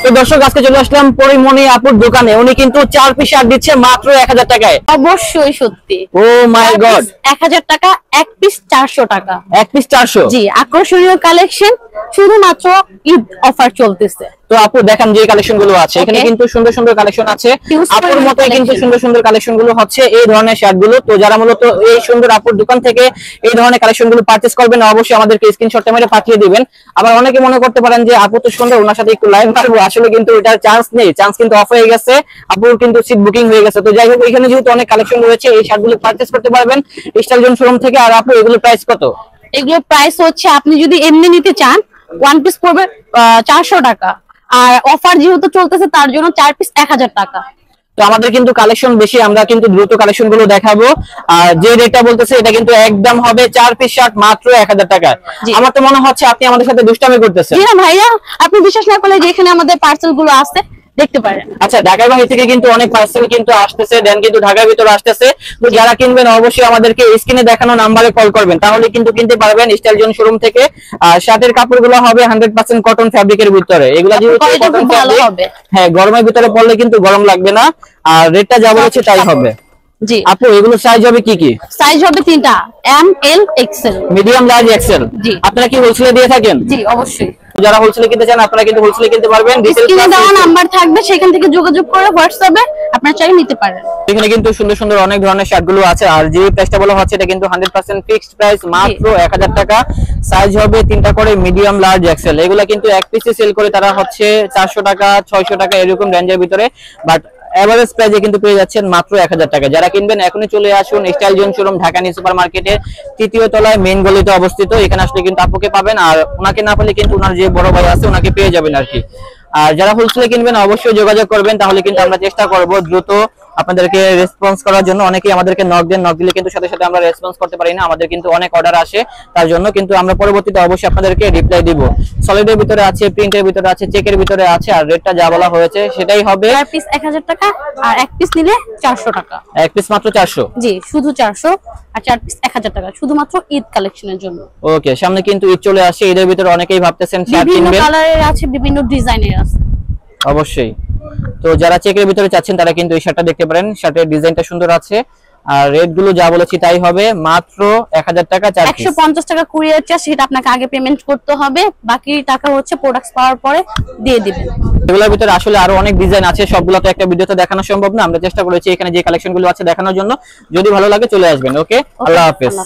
তো দর্শক আজকে চলে আসলাম পরিমণি আপুর দোকানে। উনি কিন্তু 4 পিস শার্ট দিচ্ছে মাত্র 1000 টাকায়। অবশ্যই সত্যি। ও মাই গড, 1000 টাকা, এক পিস 400 টাকা। এক পিস 400? জি, আকর্ষণীয় কালেকশন, শুধুমাত্র ঈদ অফার চলতেছে। তো আপু দেখেন যে কালেকশন গুলো আছে এখানে কিন্তু সুন্দর সুন্দর কালেকশন আছে। আপুর মতোই কিন্তু সুন্দর সুন্দর কালেকশন গুলো হচ্ছে এই ধরনের শার্ট গুলো। তো যারা মূলত এই সুন্দর আপুর দোকান থেকে এই ধরনের কালেকশন গুলো পারচেজ করবেন অবশ্যই আমাদেরকে স্ক্রিনশটটা মেরে পাঠিয়ে দিবেন। আবার অনেকে মনে করতে পারেন যে আপু তো সুন্দর, ওনার সাথে একটু লাইভ মারবো, আসলে কিন্তু এটার চান্স নেই, চান্স কিন্তু অফ হয়ে গেছে, আপুর কিন্তু সিট বুকিং হয়ে গেছে। তো যাই হোক এখানে যেহেতু অনেক কালেকশন রয়েছে এই শার্ট গুলো পারচেজ করতে পারবেন স্টাইল জোন শোরুম থেকে। আর আপু এগুলো প্রাইস কত? এগুলোর প্রাইস হচ্ছে, আপনি যদি এমনি নিতে চান ওয়ান পিস পড়বে 400 টাকা, আর অফার যেহেতু চলতেছে তার জন্য 4 পিস 1000 টাকা। তো আমাদের কিন্তু কালেকশন বেশি, আমরা কিন্তু দ্রুত কালেকশন গুলো দেখাবো। আর যে রেটটা বলতেছে এটা কিন্তু একদম হবে 4 পিস শার্ট মাত্র 1000 টাকায়। আমার তো মনে হচ্ছে আপনি আমাদের সাথে দুষ্টামি করতেছেন। জি না ভাইয়া, আপনি বিশ্বাস না করলে যেখানে আমাদের পার্সেল গুলো আছে দেখতে পারেন। আচ্ছা, ঢাকার বাইরে থেকে কিন্তু অনেক পার্সেল কিন্তু আসতেছে, দেন কিন্তু ঢাকার ভিতরে আসতেছে। তো যারা কিনবেন অবশ্যই আমাদেরকে স্ক্রিনে দেখানো নাম্বারে কল করবেন, তাহলে কিন্তু কিনতে পারবেন স্টাইল জোন শোরুম থেকে। আর শার্টের কাপড়গুলো হবে 100% কটন ফ্যাব্রিকের ভিতরে। এগুলা যেহেতু কটন ফ্যাব্রিক, হ্যাঁ গরমের ভিতরে পরলে কিন্তু গরম লাগবে না। আর রেটটা যা বলেছে তাই হবে। জি আপু এগুলো সাইজ হবে কি কি? সাইজ হবে 3টা, M, L, XL. Medium, large, XL. জি। আপনারা কি হোলসেলে দিয়ে থাকেন? জি অবশ্যই। যারা হোলসেলে কিনতে চান আপনারা কিন্তু হোলসেলে কিনতে পারবেন। স্ক্রিনে দেওয়া নাম্বার থাকবে, সেখান থেকে যোগাযোগ করে হোয়াটসঅ্যাপে আপনারা চাইলে নিতে পারেন। এখানে কিন্তু সুন্দর সুন্দর অনেক ধরনের শার্ট গুলো আছে। আর যে প্রাইসটা বলা হচ্ছে এটা কিন্তু 100% ফিক্সড প্রাইস, মাত্র 1000 টাকা। সাইজ হবে 3টা করে, মিডিয়াম, লার্জ, এক্সেল। এগুলা কিন্তু এক পিসে সেল করে তারা হচ্ছে 400 টাকা 600 টাকা এরকম রেঞ্জের ভিতরে, বাট এভারেজ প্রাইসে কিন্তু পেয়ে যাচ্ছেন মাত্র 1000 টাকা। যারা কিনবেন এখনই চলে আসুন style zone showroom, Dhaka new super মার্কেটের 3য় তলায় মেইন গলিতে অবস্থিত। এখানে আসলে কিন্তু আপুকে পাবেন, আর ওনাকে না পেলে কিন্তু ওনার যে বড় ভাই আছে ওনাকে পেয়ে যাবেন আর কি। আর যারা হোলসেলে কিনবেন অবশ্যই যোগাযোগ করবেন, তাহলে কিন্তু আমরা চেষ্টা করব দ্রুত আপনাদেরকে রেসপন্স করার জন্য। অনেকেই আমাদেরকে নক দেন, নক দিলে কিন্তু সাথে সাথে আমরা রেসপন্স করতে পারি না, আমাদের কিন্তু অনেক অর্ডার আসে, তার জন্য কিন্তু আমরা পরবর্তীতে অবশ্যই আপনাদেরকে রিপ্লাই দিব। সলিডের ভিতরে আছে, প্রিন্টের ভিতরে আছে, চেকের ভিতরে আছে। আর রেটটা যা বলা হয়েছে সেটাই হবে, 4 পিস 1000 টাকা, আর এক পিস নিলে 400 টাকা। এক পিস মাত্র 400? জি, শুধু 400, আর 4 পিস 1000 টাকা, শুধুমাত্র ঈদ কালেকশনের জন্য। ওকে, সামনে কিন্তু ঈদ চলে আসে, ঈদের ভিতরে অনেকেই ভাবতেছেন শার্ট কিনবেন, বিভিন্ন কালারের আছে, বিভিন্ন ডিজাইনের আছে অবশ্যই। তো যারা চেকের ভিতরে চাচ্ছেন তারা কিন্তু এই শার্টটা দেখতে পারেন, শার্টের ডিজাইনটা সুন্দর আছে। আর রেট গুলো যা বলেছি তাই হবে, মাত্র 1000 টাকা 4 পিস। 150 টাকা কুরিয়ার চার্জ, সেটা আপনাকে আগে পেমেন্ট করতে হবে, বাকি টাকা হচ্ছে প্রোডাক্টস পাওয়ার পরে দিয়ে দিবেন। এগুলোর ভিতরে আসলে আরো অনেক ডিজাইন আছে, সবগুলো তো একটা ভিডিওতে দেখানো সম্ভব না। আমরা চেষ্টা করেছি এখানে যে কালেকশন গুলো আছে দেখানোর জন্য। যদি ভালো লাগে চলে আসবেন। ওকে, আল্লাহ হাফেজ।